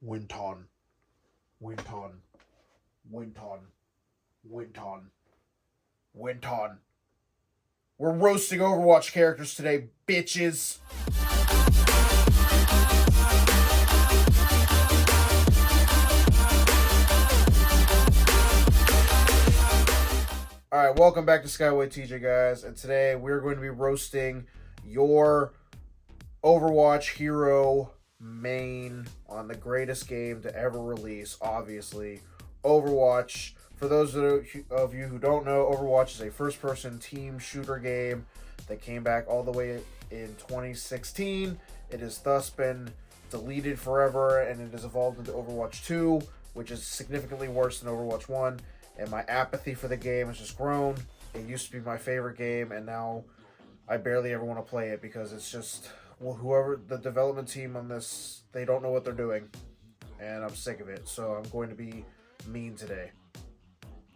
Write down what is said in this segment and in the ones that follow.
Winton, Winton, Winton, Winton, Winton. We're roasting Overwatch characters today, bitches. Alright, welcome back to SkywayTj, guys. And today we're going to be roasting your Overwatch hero main on the greatest game to ever release, obviously, Overwatch. For those of you who don't know, Overwatch is a first-person team shooter game that came back all the way in 2016. It has thus been deleted forever, and it has evolved into Overwatch 2, which is significantly worse than Overwatch 1, and my apathy for the game has just grown. It used to be my favorite game, and now I barely ever want to play it because it's just, well, whoever the development team on this, they don't know what they're doing, and I'm sick of it. So I'm going to be mean today.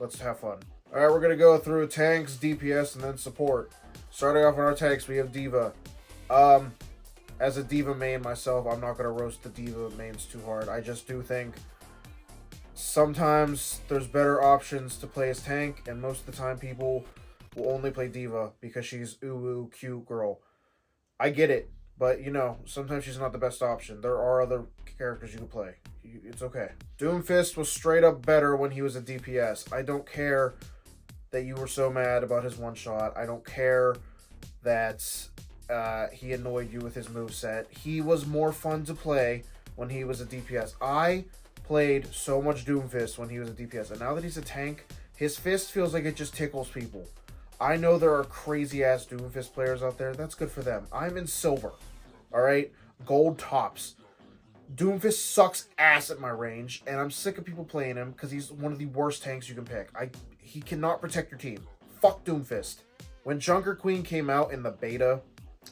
Let's have fun. All right, we're gonna go through tanks, DPS, and then support. Starting off on our tanks, we have D.Va. As a D.Va main myself, I'm not gonna roast the D.Va mains too hard. I just do think sometimes there's better options to play as tank, and most of the time people will only play D.Va because she's ooh cute girl. I get it, but you know, sometimes she's not the best option. There are other characters you can play. It's okay. Doomfist was straight up better when he was a DPS. I don't care that you were so mad about his one shot. I don't care that he annoyed you with his moveset. He was more fun to play when he was a DPS. I played so much Doomfist when he was a DPS, and now that he's a tank, his fist feels like it just tickles people. I know there are crazy-ass Doomfist players out there. That's good for them. I'm in silver, alright? Gold tops. Doomfist sucks ass at my range, and I'm sick of people playing him because he's one of the worst tanks you can pick. He cannot protect your team. Fuck Doomfist. When Junker Queen came out in the beta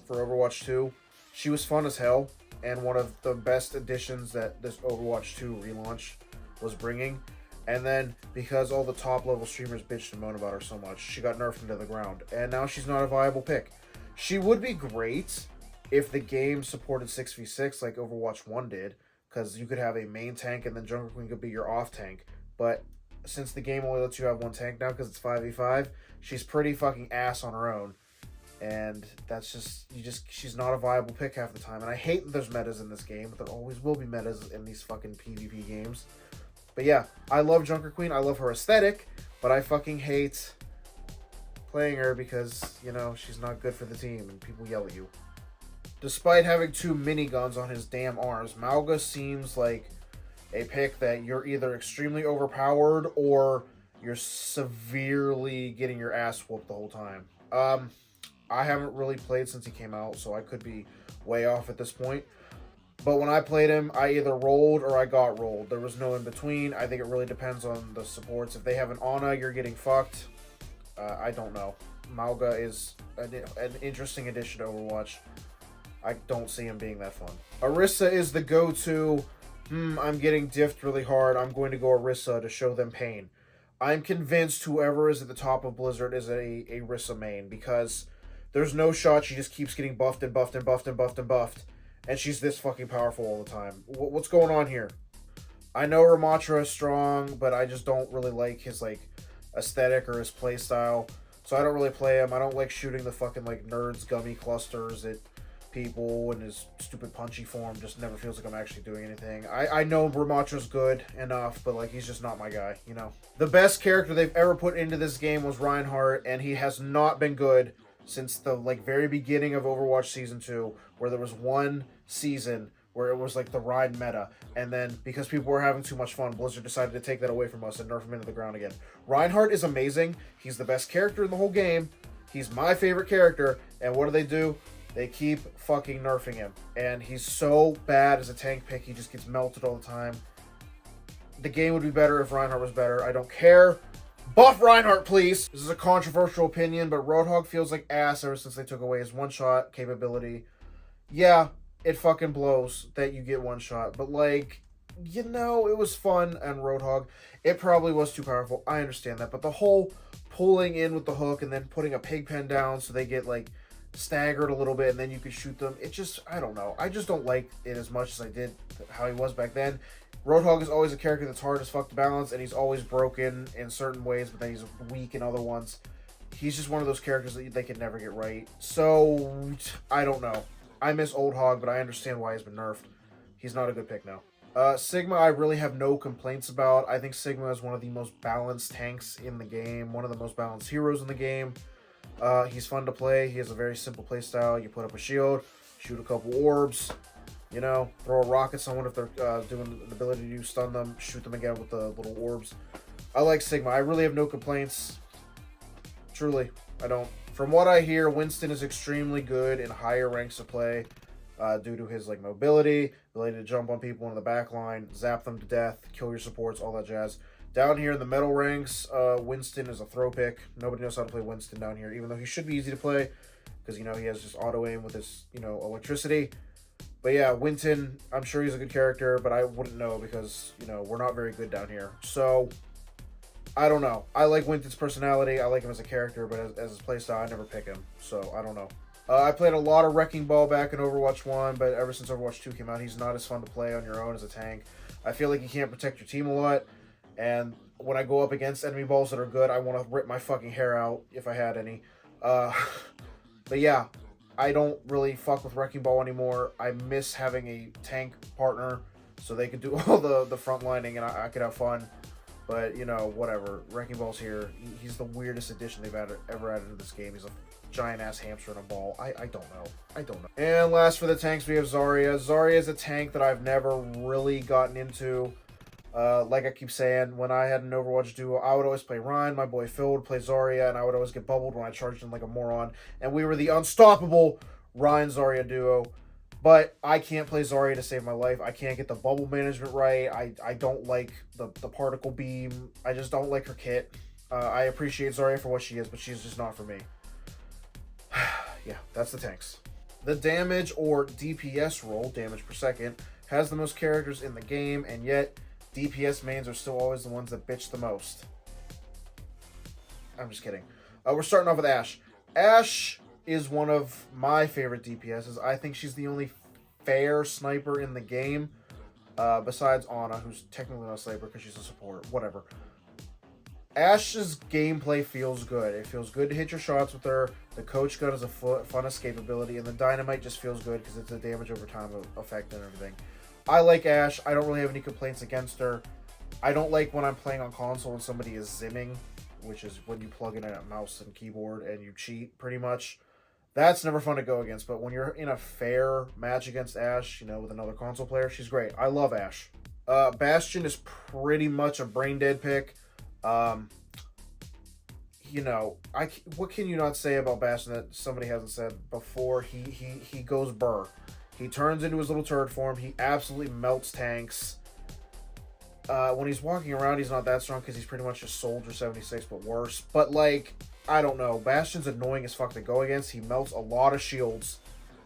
for Overwatch 2, she was fun as hell, and one of the best additions that this Overwatch 2 relaunch was bringing. And then, because all the top-level streamers bitched and moaned about her so much, she got nerfed into the ground. And now she's not a viable pick. She would be great if the game supported 6v6 like Overwatch 1 did, because you could have a main tank and then Jungle Queen could be your off tank. But since the game only lets you have one tank now because it's 5v5, she's pretty fucking ass on her own. And that's she's not a viable pick half the time. And I hate that there's metas in this game, but there always will be metas in these fucking PvP games. But yeah, I love Junker Queen. I love her aesthetic, but I fucking hate playing her because, you know, she's not good for the team and people yell at you. Despite having 2 miniguns on his damn arms, Mauga seems like a pick that you're either extremely overpowered or you're severely getting your ass whooped the whole time. I haven't really played since he came out, so I could be way off at this point. But when I played him, I either rolled or I got rolled. There was no in between. I think it really depends on the supports. If they have an Ana, you're getting fucked. I don't know. Mauga is an interesting addition to Overwatch. I don't see him being that fun. Orisa is the go-to, I'm getting diffed really hard, I'm going to go Orisa to show them pain. I'm convinced whoever is at the top of Blizzard is a Orisa main, because there's no shot she just keeps getting buffed and buffed and buffed and buffed and buffed. And she's this fucking powerful all the time. What's going on here? I know Ramatra is strong, but I just don't really like his, like, aesthetic or his playstyle. So I don't really play him. I don't like shooting the fucking, like, nerds gummy clusters at people, and his stupid punchy form just never feels like I'm actually doing anything. I know Ramatra's good enough, but, like, he's just not my guy, you know? The best character they've ever put into this game was Reinhardt, and he has not been good since the, like, very beginning of Overwatch Season 2, where there was one season where it was, like, the Rhine meta, and then, because people were having too much fun, Blizzard decided to take that away from us and nerf him into the ground again. Reinhardt is amazing. He's the best character in the whole game. He's my favorite character, and what do? They keep fucking nerfing him, and he's so bad as a tank pick, he just gets melted all the time. The game would be better if Reinhardt was better. I don't care. Buff Reinhardt, please! This is a controversial opinion, but Roadhog feels like ass ever since they took away his one-shot capability. Yeah, it fucking blows that you get one shot, but, like, you know, it was fun on Roadhog. It probably was too powerful. I understand that, but the whole pulling in with the hook and then putting a pig pen down so they get, like, staggered a little bit and then you could shoot them, it just, I don't know. I just don't like it as much as I did how he was back then. Roadhog is always a character that's hard as fuck to balance, and he's always broken in certain ways, but then he's weak in other ones. He's just one of those characters that they can never get right. So, I don't know. I miss Old Hog, but I understand why he's been nerfed. He's not a good pick now. Sigma, I really have no complaints about. I think Sigma is one of the most balanced tanks in the game, one of the most balanced heroes in the game. He's fun to play. He has a very simple playstyle. You put up a shield, shoot a couple orbs, you know, throw a rock at someone if they're doing the ability to stun them, shoot them again with the little orbs. I like Sigma. I really have no complaints. Truly, I don't. From what I hear, Winston is extremely good in higher ranks of play due to his like mobility, ability to jump on people in the back line, zap them to death, kill your supports, all that jazz. Down here in the metal ranks, Winston is a throw pick. Nobody knows how to play Winston down here, even though he should be easy to play because, you know, he has just auto aim with his, you know, electricity. But yeah, Winton, I'm sure he's a good character, but I wouldn't know because, you know, we're not very good down here. So, I don't know. I like Winton's personality. I like him as a character, but as his playstyle, I never pick him. So, I don't know. I played a lot of Wrecking Ball back in Overwatch 1, but ever since Overwatch 2 came out, he's not as fun to play on your own as a tank. I feel like you can't protect your team a lot, and when I go up against enemy balls that are good, I want to rip my fucking hair out, if I had any. But yeah, I don't really fuck with Wrecking Ball anymore. I miss having a tank partner, so they could do all the front lining, and I could have fun. But, you know, whatever. Wrecking Ball's here. He's the weirdest addition they've ever added to this game. He's a giant-ass hamster in a ball. I don't know. I don't know. And last for the tanks, we have Zarya. Zarya is a tank that I've never really gotten into. Like I keep saying, when I had an Overwatch duo, I would always play Ryan. My boy Phil would play Zarya, and I would always get bubbled when I charged him like a moron. And we were the unstoppable Ryan-Zarya duo. But I can't play Zarya to save my life. I can't get the bubble management right. I don't like the particle beam. I just don't like her kit. I appreciate Zarya for what she is, but she's just not for me. Yeah, that's the tanks. The damage or DPS role, damage per second, has the most characters in the game, and yet DPS mains are still always the ones that bitch the most. I'm just kidding. We're starting off with Ashe. Ashe is one of my favorite DPSs. I think she's the only fair sniper in the game, besides Ana, who's technically not a sniper because she's a support. Whatever. Ashe's gameplay feels good. It feels good to hit your shots with her. The coach gun is a fun escape ability, and the dynamite just feels good because it's a damage over time effect and everything. I like Ashe. I don't really have any complaints against her. I don't like when I'm playing on console and somebody is zimming, which is when you plug in a mouse and keyboard and you cheat, pretty much. That's never fun to go against, but when you're in a fair match against Ashe, you know, with another console player, she's great. I love Ashe. Bastion is pretty much a brain-dead pick. You know, what can you not say about Bastion that somebody hasn't said before? He goes burr. He turns into his little turd form. He absolutely melts tanks. When he's walking around, he's not that strong because he's pretty much just Soldier 76, but worse. But, like, I don't know. Bastion's annoying as fuck to go against. He melts a lot of shields.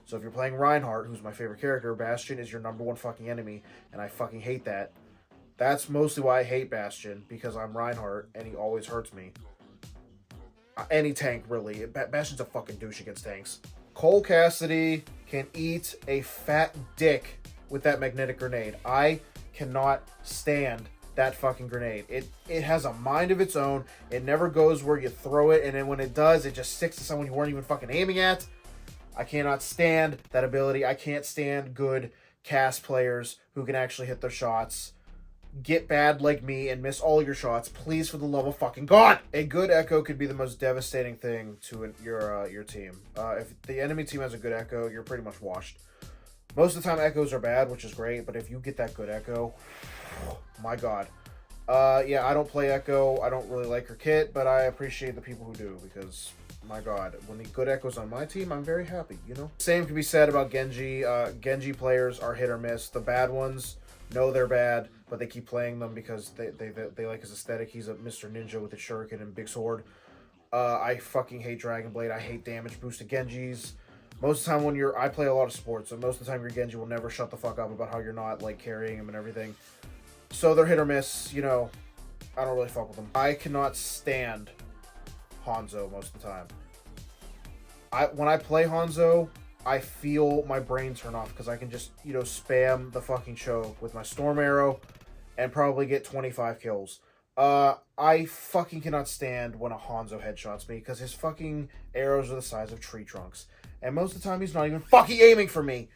So if you're playing Reinhardt, who's my favorite character, Bastion is your #1 fucking enemy, and I fucking hate that. That's mostly why I hate Bastion, because I'm Reinhardt, and he always hurts me. Any tank, really. Bastion's a fucking douche against tanks. Cole Cassidy can eat a fat dick with that magnetic grenade. I cannot stand that fucking grenade. It has a mind of its own. It never goes where you throw it, and then when it does, it just sticks to someone you weren't even fucking aiming at. I cannot stand that ability. I can't stand good cast players who can actually hit their shots. Get bad like me and miss all your shots, please, for the love of fucking God. A good echo could be the most devastating thing to your team. If the enemy team has a good echo, you're pretty much washed. Most of the time, echoes are bad, which is great, but if you get that good echo, my God. Yeah, I don't play Echo. I don't really like her kit, but I appreciate the people who do, because, my God, when the good Echo's on my team, I'm very happy, you know? Same can be said about Genji. Genji players are hit or miss. The bad ones know they're bad, but they keep playing them because they like his aesthetic. He's a Mr. Ninja with a shuriken and big sword. I fucking hate Dragon Blade. I hate damage boosted Genjis. Most of the time when I play a lot of sports, so most of the time your Genji will never shut the fuck up about how you're not, like, carrying him and everything. So they're hit or miss, you know. I don't really fuck with them. I cannot stand Hanzo most of the time. When I play Hanzo, I feel my brain turn off because I can just, you know, spam the fucking choke with my Storm Arrow. and probably get 25 kills. I fucking cannot stand when a Hanzo headshots me because his fucking arrows are the size of tree trunks. And most of the time he's not even fucking aiming for me.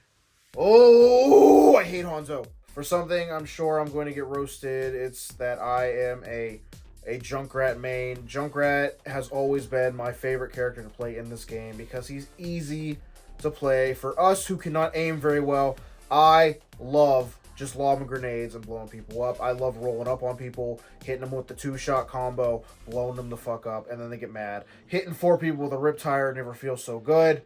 Oh, I hate Hanzo. For something I'm sure I'm going to get roasted, it's that I am a Junkrat main. Junkrat has always been my favorite character to play in this game because he's easy to play. For us who cannot aim very well, I love just lobbing grenades and blowing people up. I love rolling up on people, hitting them with the 2-shot combo, blowing them the fuck up, and then they get mad. Hitting 4 people with a rip tire never feels so good.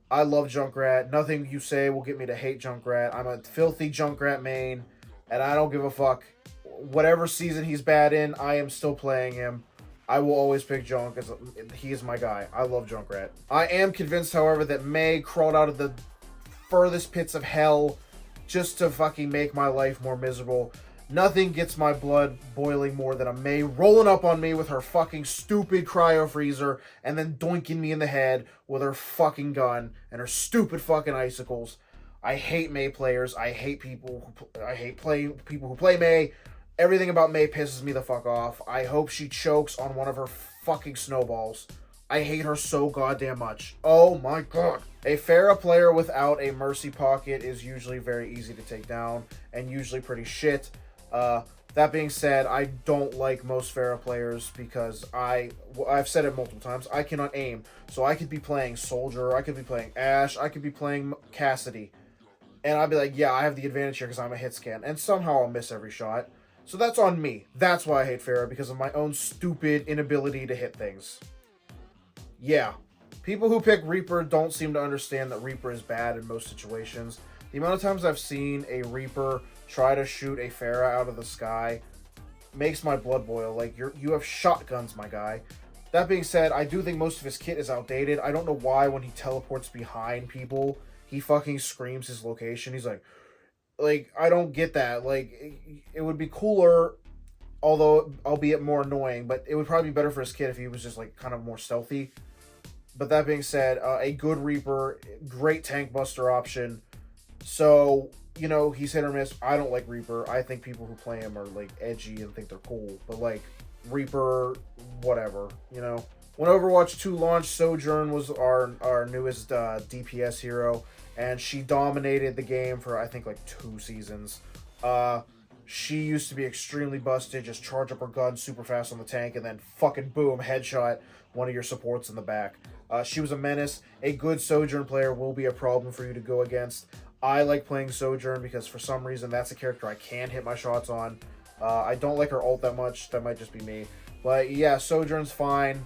I love Junkrat. Nothing you say will get me to hate Junkrat. I'm a filthy Junkrat main, and I don't give a fuck. Whatever season he's bad in, I am still playing him. I will always pick Junk, as he is my guy. I love Junkrat. I am convinced, however, that Mei crawled out of the furthest pits of hell just to fucking make my life more miserable. Nothing gets my blood boiling more than a Mei rolling up on me with her fucking stupid cryo freezer and then doinking me in the head with her fucking gun and her stupid fucking icicles. I hate Mei players. I hate people who play Mei. Everything about Mei pisses me the fuck off. I hope she chokes on one of her fucking snowballs. I hate her so goddamn much. Oh my god. A Pharah player without a mercy pocket is usually very easy to take down and usually pretty shit. That being said, I don't like most Pharah players because I've said it multiple times, I cannot aim. So I could be playing Soldier, I could be playing Ashe, I could be playing Cassidy. And I'd be like, yeah, I have the advantage here because I'm a hit scan. And somehow I'll miss every shot. So that's on me. That's why I hate Pharah, because of my own stupid inability to hit things. Yeah. People who pick Reaper don't seem to understand that Reaper is bad in most situations. The amount of times I've seen a Reaper try to shoot a Pharah out of the sky makes my blood boil. Like, you have shotguns, my guy. That being said, I do think most of his kit is outdated. I don't know why when he teleports behind people, he fucking screams his location. He's like, I don't get that. Like, it would be cooler, although albeit more annoying, but it would probably be better for his kit if he was just, like, kind of more stealthy. But that being said, a good Reaper, great tank buster option. So, you know, he's hit or miss. I don't like Reaper. I think people who play him are, like, edgy and think they're cool. But, like, Reaper, whatever, you know. When Overwatch 2 launched, Sojourn was our newest DPS hero. And she dominated the game for, I think, like 2 seasons. She used to be extremely busted. Just charge up her gun super fast on the tank and then fucking boom, headshot one of your supports in the back. She was a menace. A good Sojourn player will be a problem for you to go against. I like playing Sojourn because for some reason that's a character I can hit my shots on. I don't like her ult that much. That might just be me. But yeah, Sojourn's fine.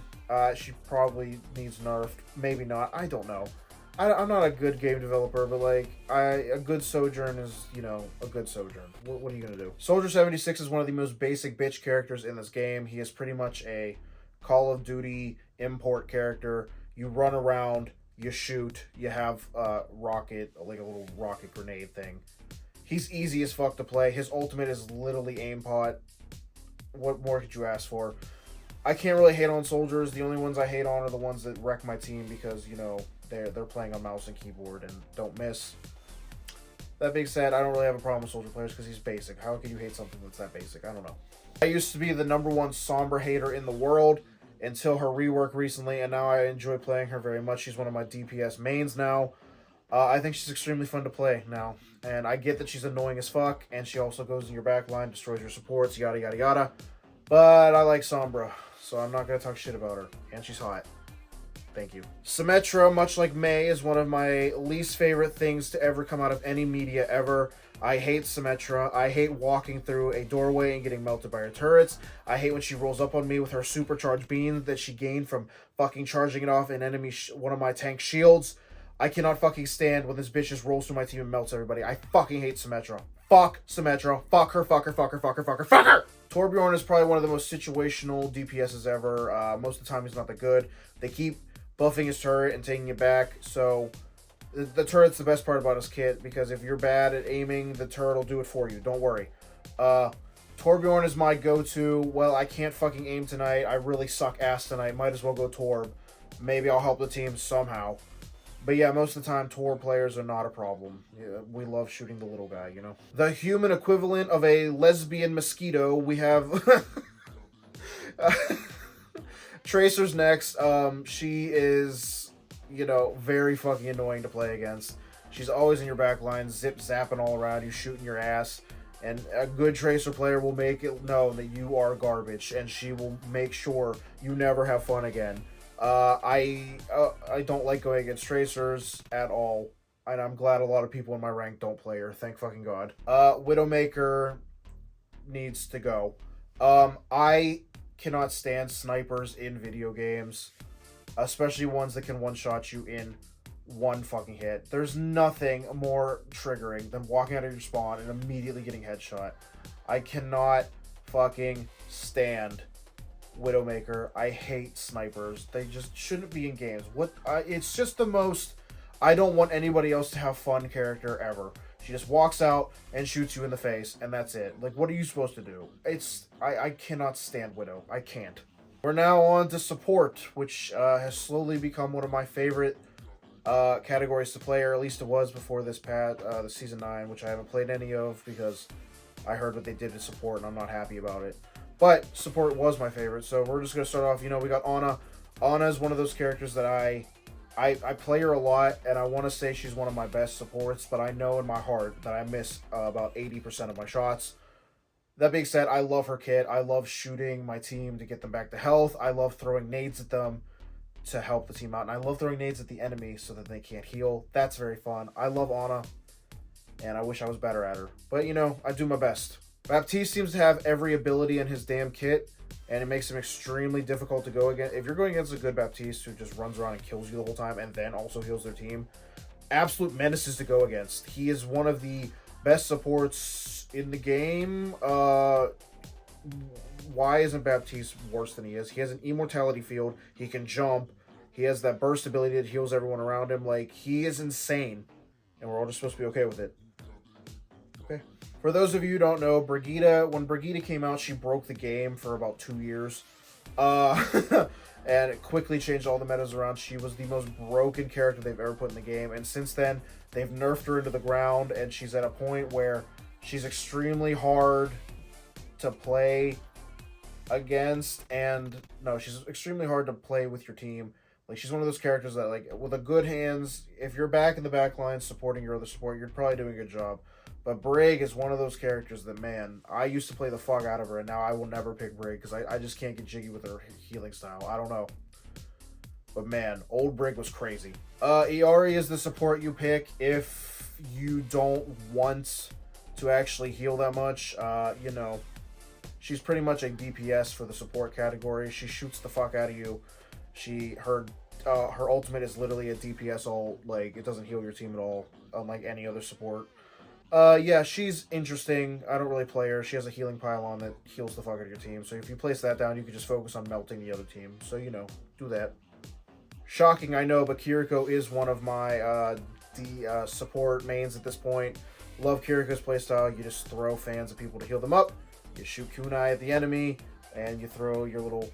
She probably needs nerfed. Maybe not. I don't know. I'm not a good game developer, but like, a good Sojourn is, you know, a good Sojourn. What are you gonna do? Soldier 76 is one of the most basic bitch characters in this game. He is pretty much a Call of Duty import character. You run around, you shoot, you have rocket, like a little rocket grenade thing. He's easy as fuck to play. His ultimate is literally aim pot. What more could you ask for? I can't really hate on soldiers. The only ones I hate on are the ones that wreck my team because, you know, they're playing on mouse and keyboard and don't miss. That being said, I don't really have a problem with soldier players because he's basic. How can you hate something that's that basic? I don't know. I used to be the #1 Sombra hater in the world until her rework recently, and now I enjoy playing her very much. She's one of my DPS mains now. I think she's extremely fun to play now. And I get that she's annoying as fuck, and she also goes in your back line, destroys your supports, yada yada yada. But I like Sombra, so I'm not going to talk shit about her. And she's hot. Thank you. Symmetra, much like Mei, is one of my least favorite things to ever come out of any media ever. I hate Symmetra. I hate walking through a doorway and getting melted by her turrets. I hate when she rolls up on me with her supercharged beam that she gained from fucking charging it off an enemy, one of my tank shields. I cannot fucking stand when this bitch just rolls through my team and melts everybody. I fucking hate Symmetra. Fuck Symmetra. Fuck her, fuck her, fuck her, fuck her, fuck her, fuck her! Torbjorn is probably one of the most situational DPSs ever. Most of the time he's not that good. They keep buffing his turret and taking it back, so the turret's the best part about his kit, because if you're bad at aiming, the turret will do it for you. Don't worry. Torbjorn is my go-to. Well, I can't fucking aim tonight. I really suck ass tonight. Might as well go Torb. Maybe I'll help the team somehow. But yeah, most of the time, Tor players are not a problem. Yeah, we love shooting the little guy, you know? The human equivalent of a lesbian mosquito, we have... Tracer's next. She is, you know, very fucking annoying to play against. She's always in your back line, zip zapping all around you, shooting your ass. And a good Tracer player will make it known that you are garbage, and she will make sure you never have fun again. I don't like going against Tracers at all, and I'm glad a lot of people in my rank don't play her. Thank fucking God. Widowmaker needs to go. I cannot stand snipers in video games, especially ones that can one-shot you in one fucking hit. There's nothing more triggering than walking out of your spawn and immediately getting headshot. I cannot fucking stand Widowmaker. I hate snipers. They just shouldn't be in games. It's just the most I don't want anybody else to have fun character ever. She just walks out and shoots you in the face, and that's it. Like, what are you supposed to do? I cannot stand Widow. I can't. We're now on to support, which has slowly become one of my favorite categories to play, or at least it was before this the season 9, which I haven't played any of because I heard what they did to support and I'm not happy about it. But support was my favorite, so we're just gonna start off. You know, we got Ana. Ana is one of those characters that I play her a lot, and I want to say she's one of my best supports, but I know in my heart that I miss about 80% of my shots. That being said, I love her kit. I love shooting my team to get them back to health. I love throwing nades at them to help the team out, and I love throwing nades at the enemy so that they can't heal. That's very fun. I love Ana, and I wish I was better at her. But, you know, I do my best. Baptiste seems to have every ability in his damn kit, and it makes him extremely difficult to go against. If you're going against a good Baptiste who just runs around and kills you the whole time and then also heals their team, absolute menaces to go against. He is one of the best supports in the game. Why isn't Baptiste worse than he is? He has an immortality field. He can jump. He has that burst ability that heals everyone around him. Like, he is insane, and we're all just supposed to be okay with it. Okay. For those of you who don't know, when Brigitte came out, she broke the game for about 2 years. And it quickly changed all the metas around. She was the most broken character they've ever put in the game. And since then, they've nerfed her into the ground, and she's at a point where she's extremely hard to play against. And, no, she's extremely hard to play with your team. Like, she's one of those characters that, like, with a good hands, if you're back in the back line supporting your other support, you're probably doing a good job. But Brig is one of those characters that, man, I used to play the fuck out of her, and now I will never pick Brig because I just can't get jiggy with her healing style. I don't know. But, man, old Brig was crazy. Iari is the support you pick if you don't want to actually heal that much. You know, she's pretty much a DPS for the support category. She shoots the fuck out of you. Her ultimate is literally a DPS ult. Like, it doesn't heal your team at all, unlike any other support. Yeah, she's interesting. I don't really play her. She has a healing pylon that heals the fuck out of your team. So if you place that down, you can just focus on melting the other team. So, you know, do that. Shocking, I know, but Kiriko is one of my support mains at this point. Love Kiriko's playstyle. You just throw fans at people to heal them up. You shoot kunai at the enemy, and you throw your little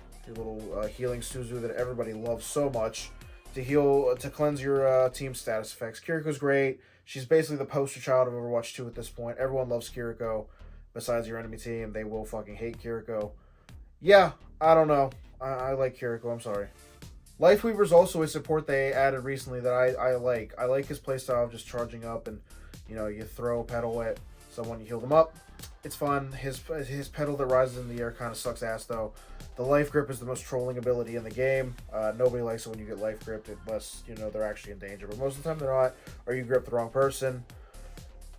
healing Suzu that everybody loves so much to cleanse your team status effects. Kiriko's great. She's basically the poster child of Overwatch 2 at this point. Everyone loves Kiriko. Besides your enemy team, they will fucking hate Kiriko. Yeah, I don't know. I like Kiriko, I'm sorry. Lifeweaver is also a support they added recently that I like. I like his playstyle of just charging up and, you know, you throw a pedal at someone, you heal them up. It's fun. His pedal that rises in the air kind of sucks ass, though. The life grip is the most trolling ability in the game. Nobody likes it when you get life gripped unless, you know, they're actually in danger. But most of the time they're not, or you grip the wrong person.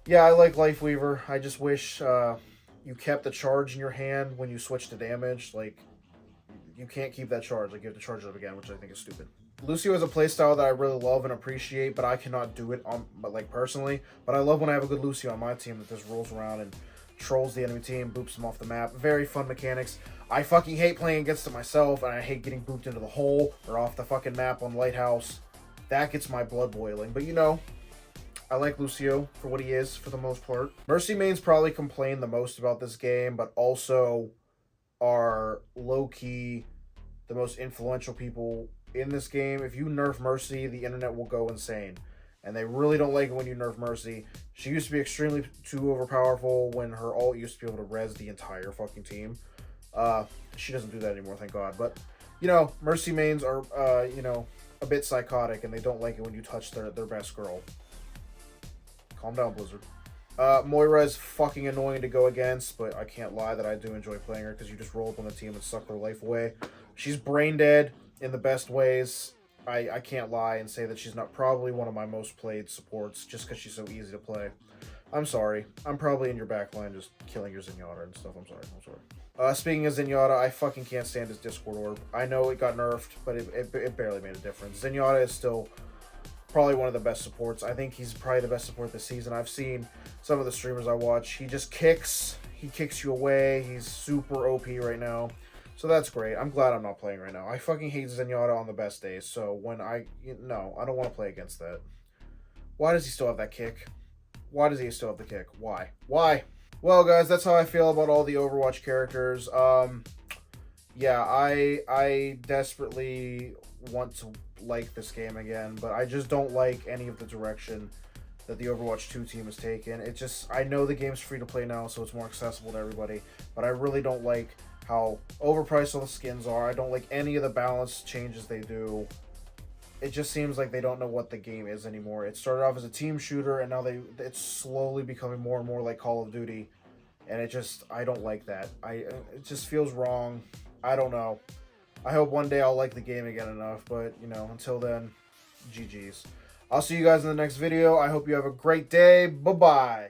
Yeah, I like Lifeweaver. I just wish you kept the charge in your hand when you switch to damage. Like, you can't keep that charge. Like, you have to charge it up again, which I think is stupid. Lucio is a playstyle that I really love and appreciate, but I cannot do it personally. But I love when I have a good Lucio on my team that just rolls around and trolls the enemy team, boops them off the map. Very fun mechanics. I fucking hate playing against it myself, and I hate getting booped into the hole or off the fucking map on Lighthouse. That gets my blood boiling. But, you know, I like Lucio for what he is for the most part. Mercy mains probably complain the most about this game, but also are low-key the most influential people in this game, if you nerf Mercy, the internet will go insane. And they really don't like it when you nerf Mercy. She used to be extremely too overpowerful when her ult used to be able to res the entire fucking team. She doesn't do that anymore, thank God. But, you know, Mercy mains are, you know, a bit psychotic, and they don't like it when you touch their best girl. Calm down, Blizzard. Moira is fucking annoying to go against, but I can't lie that I do enjoy playing her because you just roll up on the team and suck their life away. She's brain dead in the best ways. I can't lie and say that she's not probably one of my most played supports just because she's so easy to play. I'm sorry. I'm probably in your backline just killing your Zenyatta and stuff. I'm sorry. Speaking of Zenyatta, I fucking can't stand his Discord orb. I know it got nerfed, but it barely made a difference. Zenyatta is still probably one of the best supports. I think he's probably the best support this season. I've seen some of the streamers I watch. He just kicks. He kicks you away. He's super OP right now. So that's great. I'm glad I'm not playing right now. I fucking hate Zenyatta on the best days. So when no, I don't want to play against that. Why does he still have that kick? Why does he still have the kick? Why? Why? Well, guys, that's how I feel about all the Overwatch characters. Yeah, I desperately want to like this game again, but I just don't like any of the direction that the Overwatch 2 team has taken. It just, I know the game's free to play now, so it's more accessible to everybody, but I really don't like how overpriced all the skins are. I don't like any of the balance changes they do. It just seems like they don't know what the game is anymore. It started off as a team shooter, and now it's slowly becoming more and more like Call of Duty, and I don't like that. It just feels wrong. I don't know. I hope one day I'll like the game again enough, but, you know, until then, GG's. I'll see you guys in the next video. I hope you have a great day. Bye-bye.